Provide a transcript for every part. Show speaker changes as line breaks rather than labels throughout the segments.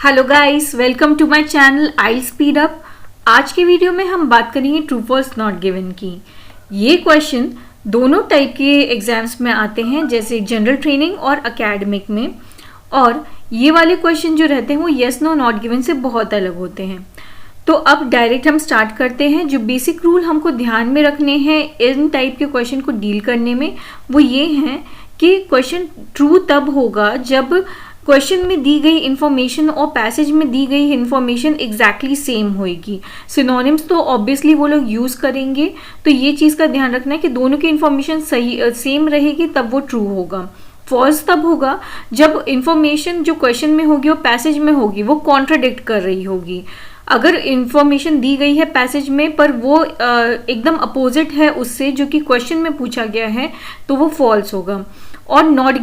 Hello guys, welcome to my channel I speed up. आज के video में हम बात करेंगे ट्रू फॉल्स नॉट गिवन की। ये क्वेश्चन दोनों टाइप के एग्जाम्स में आते हैं, जैसे जनरल ट्रेनिंग और एकेडमिक में। और ये वाले क्वेश्चन जो रहते हैं वो येस नो नॉट गिवन से बहुत अलग होते हैं। तो अब डायरेक्ट हम स्टार्ट करते हैं। जो बेसिक रूल हमको ध्यान में रखने हैं इन टाइप के क्वेश्चन को डील करने में, वो ये हैं कि क्वेश्चन ट्रू तब होगा जब क्वेश्चन में दी गई इंफॉर्मेशन और पैसेज में दी गई इंफॉर्मेशन एग्जैक्टली सेम होएगी। सिनोनिम्स तो ऑब्वियसली वो लोग यूज़ करेंगे, तो ये चीज़ का ध्यान रखना है कि दोनों की इंफॉर्मेशन सही सेम रहेगी, तब वो ट्रू होगा। फॉल्स तब होगा जब इंफॉर्मेशन जो क्वेश्चन में होगी और पैसेज में होगी वो कॉन्ट्राडिक्ट कर रही होगी। अगर इंफॉर्मेशन दी गई है पैसेज में पर वो एकदम अपोजिट है उससे जो कि क्वेश्चन में पूछा गया है, तो वो फॉल्स होगा। और नॉट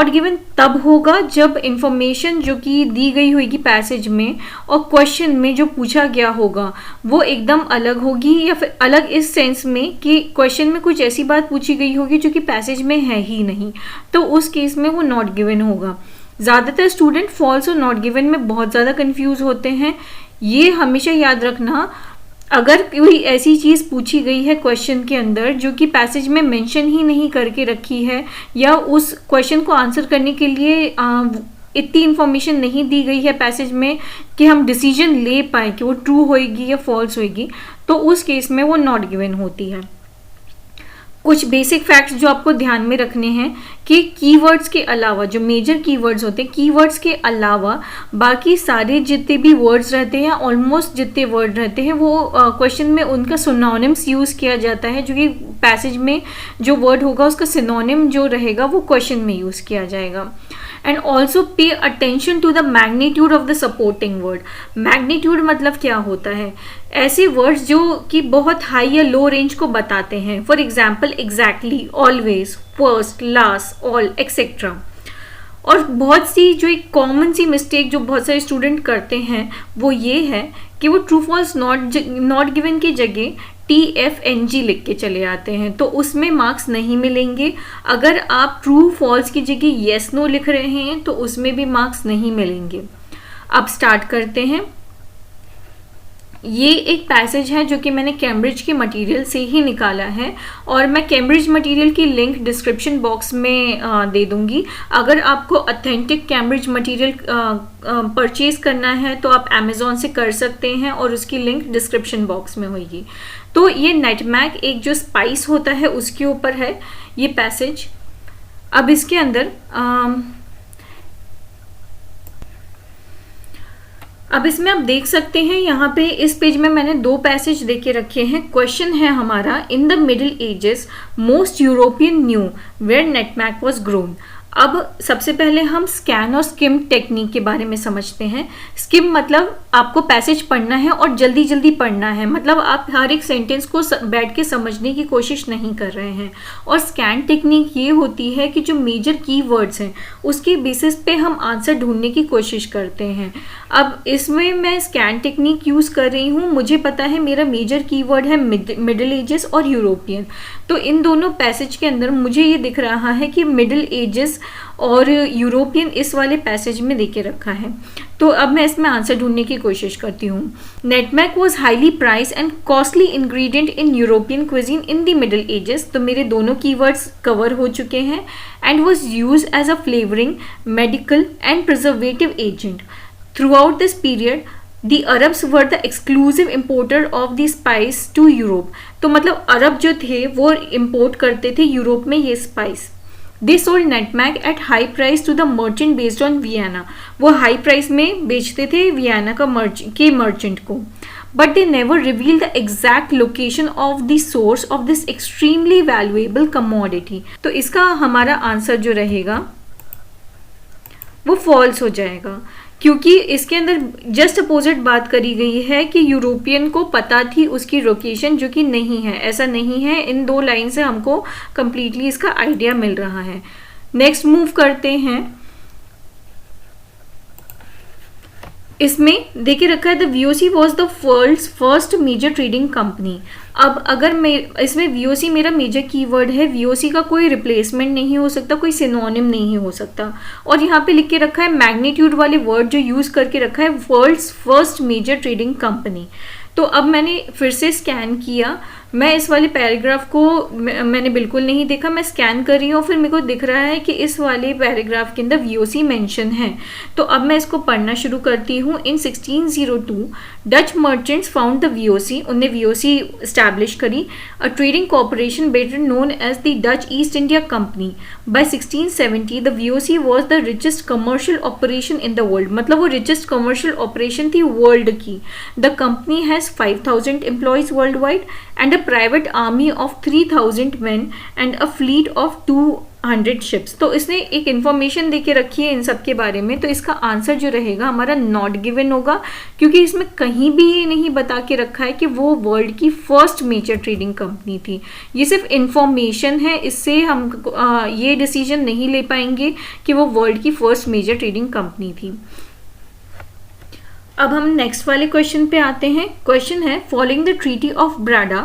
गिवन तब होगा जब इंफॉर्मेशन जो कि दी गई होगी पैसेज में और क्वेश्चन में जो पूछा गया होगा वो एकदम अलग होगी, या फिर अलग इस सेंस में कि क्वेश्चन में कुछ ऐसी बात पूछी गई होगी जो कि पैसेज में है ही नहीं, तो उस केस में वो नॉट गिवन होगा। ज़्यादातर स्टूडेंट फॉल्स और नॉट गिवन में बहुत ज़्यादा कंफ्यूज होते हैं। ये हमेशा याद रखना, अगर कोई ऐसी चीज़ पूछी गई है क्वेश्चन के अंदर जो कि पैसेज में मेंशन ही नहीं करके रखी है, या उस क्वेश्चन को आंसर करने के लिए इतनी इन्फॉर्मेशन नहीं दी गई है पैसेज में कि हम डिसीजन ले पाए कि वो ट्रू होएगी या फॉल्स होएगी, तो उस केस में वो नॉट गिवन होती है। कुछ बेसिक फैक्ट्स जो आपको ध्यान में रखने हैं कि कीवर्ड्स के अलावा, जो मेजर कीवर्ड्स होते हैं, कीवर्ड्स के अलावा बाकी सारे जितने भी वर्ड्स रहते हैं, ऑलमोस्ट जितने वर्ड रहते हैं, वो क्वेश्चन में उनका सिनोनिम्स यूज़ किया जाता है। जो कि पैसेज में जो वर्ड होगा उसका सिनोनिम जो रहेगा वो क्वेश्चन में यूज़ किया जाएगा। And also pay attention to the magnitude of the supporting word. Magnitude मतलब क्या होता है? ऐसे वर्ड्स जो कि बहुत हाई या लो रेंज को बताते हैं। For example exactly, always, first, last, all, etcetera. और बहुत सी जो एक कॉमन सी मिस्टेक जो बहुत सारे स्टूडेंट करते हैं वो ये है कि वो ट्रू फॉल्स नॉट गिवन की जगह TFNG लिख के चले आते हैं, तो उसमें मार्क्स नहीं मिलेंगे। अगर आप ट्रू फॉल्स की जगह येस नो लिख रहे हैं तो उसमें भी मार्क्स नहीं मिलेंगे। अब स्टार्ट करते हैं। ये एक पैसेज है जो कि मैंने कैम्ब्रिज के मटेरियल से ही निकाला है, और मैं कैम्ब्रिज मटेरियल की लिंक डिस्क्रिप्शन बॉक्स में दे दूंगी। अगर आपको ऑथेंटिक कैम्ब्रिज मटेरियल परचेज करना है तो आप अमेज़ॉन से कर सकते हैं, और उसकी लिंक डिस्क्रिप्शन बॉक्स में होगी। तो ये नेटमैग एक जो स्पाइस होता है उसके ऊपर है ये पैसेज। अब इसके अंदर अब इसमें आप देख सकते हैं, यहाँ पे इस पेज में मैंने दो पैसेज देके रखे हैं। क्वेश्चन है हमारा, in the Middle Ages most European knew where nutmeg was grown. अब सबसे पहले हम स्कैन और स्किम टेक्निक के बारे में समझते हैं। स्किम मतलब आपको पैसेज पढ़ना है और जल्दी जल्दी पढ़ना है, मतलब आप हर एक सेंटेंस को बैठ के समझने की कोशिश नहीं कर रहे हैं। और स्कैन टेक्निक ये होती है कि जो मेजर कीवर्ड्स हैं उसके बेसिस पे हम आंसर ढूंढने की कोशिश करते हैं। अब इसमें मैं स्कैन टेक्निक यूज़ कर रही हूँ। मुझे पता है मेरा मेजर कीवर्ड है मिडिल एजेस और यूरोपियन, तो इन दोनों पैसेज के अंदर मुझे ये दिख रहा है कि मिडिल एजेस और यूरोपियन इस वाले पैसेज में देके रखा है। तो अब मैं इसमें आंसर ढूंढने की कोशिश करती हूँ। Nutmeg was highly price and costly ingredient in European cuisine in the Middle Ages. तो मेरे दोनों कीवर्ड्स कवर हो चुके हैं। And was use as a flavouring, medical and preservative agent. Throughout this period The Arabs were the exclusive importer of the spice to Europe। तो मतलब अरब जो थे वो इम्पोर्ट करते थे यूरोप में ये spice. They sold nutmeg at high price to the merchant based on Vienna। वो हाई प्राइस में बेचते थे वियना का मर्चेंट को। But they never revealed the exact location of the source of this extremely valuable commodity। तो इसका हमारा answer जो रहेगा वो फॉल्स हो जाएगा, क्योंकि इसके अंदर जस्ट अपोजिट बात करी गई है कि यूरोपियन को पता थी उसकी लोकेशन, जो कि नहीं है, ऐसा नहीं है। इन दो लाइन से हमको कंप्लीटली इसका आइडिया मिल रहा है। नेक्स्ट मूव करते हैं। इसमें देखिए रखा है the VOC was the world's first major trading company. अब अगर मैं इसमें वीओसी मेरा मेजर कीवर्ड है, वीओसी का कोई रिप्लेसमेंट नहीं हो सकता, कोई सिनोनिम नहीं हो सकता। और यहाँ पे लिख के रखा है मैग्नीट्यूड वाले वर्ड जो यूज़ करके रखा है world's first major trading company. तो अब मैंने फिर से स्कैन किया, मैं इस वाले पैराग्राफ को मैंने बिल्कुल नहीं देखा, मैं स्कैन कर रही हूँ, फिर मेरे को दिख रहा है कि इस वाले पैराग्राफ के अंदर वीओसी मेंशन है। तो अब मैं इसको पढ़ना शुरू करती हूँ। In 1602 Dutch merchants found the VOC, उनने वीओसी इस्टेब्लिश करी, a trading corporation better known as the Dutch East India company. By 1670 the VOC was the richest commercial operation in the world, मतलब वो रिचेस्ट कमर्शियल ऑपरेशन थी world की। The company has 5000 employees world wide and a private army of 3000 men and a fleet of 200 ships। तो इसने एक information देके रखी है इन सब के बारे में। तो इसका आंसर जो रहेगा हमारा नॉट गिवन होगा, क्योंकि इसमें कहीं भी ये नहीं बता के रखा है कि वो वर्ल्ड की फर्स्ट मेजर ट्रेडिंग कंपनी थी। ये सिर्फ इंफॉर्मेशन है, इससे हम ये डिसीजन नहीं ले पाएंगे कि वो वर्ल्ड की फर्स्ट मेजर ट्रेडिंग कंपनी थी। अब हम नेक्स्ट वाले क्वेश्चन पे आते हैं। क्वेश्चन है फॉलोइंग द ट्रीटी ऑफ ब्राडा,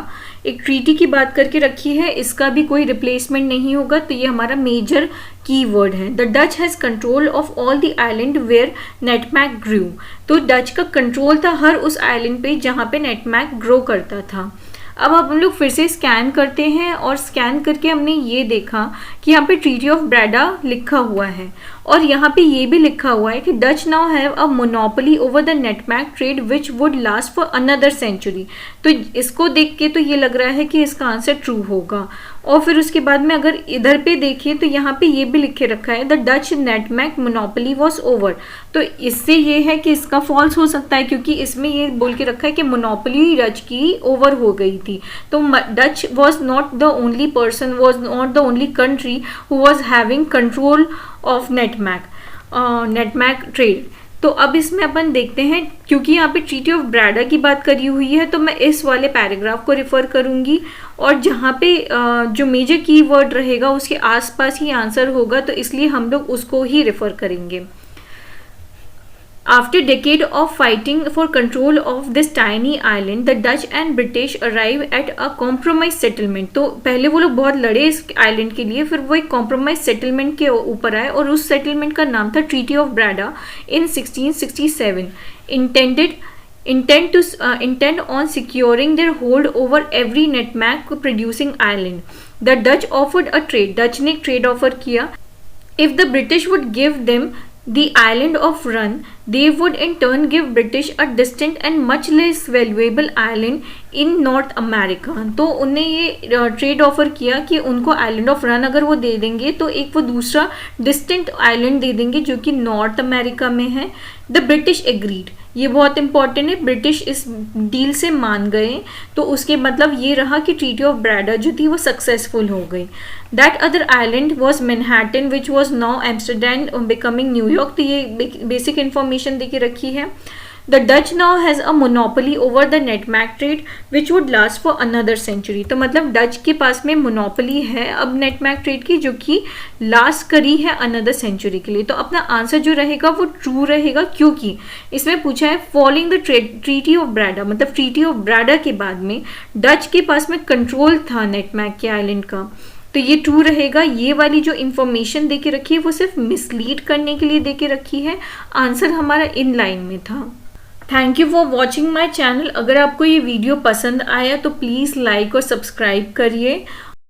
एक ट्रीटी की बात करके रखी है, इसका भी कोई रिप्लेसमेंट नहीं होगा, तो ये हमारा मेजर कीवर्ड है। The Dutch has control of all the island where nutmeg grew, तो डच का कंट्रोल था हर उस आइलैंड पे जहाँ पे नेटमैक ग्रो करता था। अब हम लोग फिर से स्कैन करते हैं और स्कैन करके हमने ये देखा कि यहाँ पे ट्रीटी ऑफ ब्राडा लिखा हुआ है और यहाँ पे ये भी लिखा हुआ है कि Dutch now have a monopoly over the nutmeg trade which would last for another century. तो इसको देख के तो ये लग रहा है कि इसका आंसर ट्रू होगा। और फिर उसके बाद में अगर इधर पे देखें तो यहाँ पे ये भी लिखे रखा है the Dutch nutmeg monopoly was over, तो इससे ये है कि इसका फॉल्स हो सकता है, क्योंकि इसमें ये बोल के रखा है कि मोनोपोली डच की ओवर हो गई थी। तो Dutch was not the only person, was not the only country who was having control of nutmeg trade. तो अब इसमें अपन देखते हैं, क्योंकि यहाँ पे ट्रीटी ऑफ ब्राडा की बात करी हुई है तो मैं इस वाले पैराग्राफ को रिफर करूंगी और जहाँ पे जो मेजर कीवर्ड रहेगा उसके आसपास ही आंसर होगा, तो इसलिए हम लोग उसको ही रिफर करेंगे। After decade of fighting for control of this tiny island, the Dutch and British arrive at a compromise settlement। तो पहले वो लोग बहुत लड़े इस आइलैंड के लिए, फिर वो एक कॉम्प्रोमाइज सेटलमेंट के ऊपर आए और उस सेटलमेंट का नाम था treaty of Breda in 1667। Intent on securing their hold over every netmag producing island. The Dutch offered a trade, Dutch ने एक ट्रेड ऑफर किया। If the British would give them the island of Run, they would in turn give British a distant and much less valuable island in North America। तो उनने ये trade offer किया कि उनको island of run अगर वो दे देंगे तो एक वो दूसरा डिस्टेंट आइलैंड दे देंगे जो कि नॉर्थ अमेरिका में है। द ब्रिटिश एग्रीड, ये बहुत इंपॉर्टेंट है, ब्रिटिश इस डील से मान गए, तो उसके मतलब ये रहा कि ट्रीटी ऑफ ब्राडा जो थी वो सक्सेसफुल हो गई। That other island was Manhattan which was now Amsterdam becoming New York. तो ये बेसिक इंफॉर्मेशन दे के रखी है। The Dutch now has a monopoly over the netmag trade which would last for another century। तो मतलब डच के पास में मोनोपोली है अब नेटमैग ट्रेड की, जो कि लास्ट करी है अनदर सेंचुरी के लिए। तो अपना आंसर जो रहेगा वो ट्रू रहेगा, क्योंकि इसमें पूछा है फॉलोइंग द ट्रीटी ऑफ ब्राडा, मतलब ट्रीटी ऑफ ब्राडा के बाद में डच के पास में कंट्रोल था नेटमैग के आइलैंड का, तो ये ट्रू रहेगा। ये वाली जो इंफॉर्मेशन देके रखी है वो सिर्फ मिसलीड करने के लिए देके रखी है, आंसर हमारा इन लाइन में था। Thank you for watching my channel. अगर आपको ये वीडियो पसंद आया तो प्लीज़ लाइक और सब्सक्राइब करिए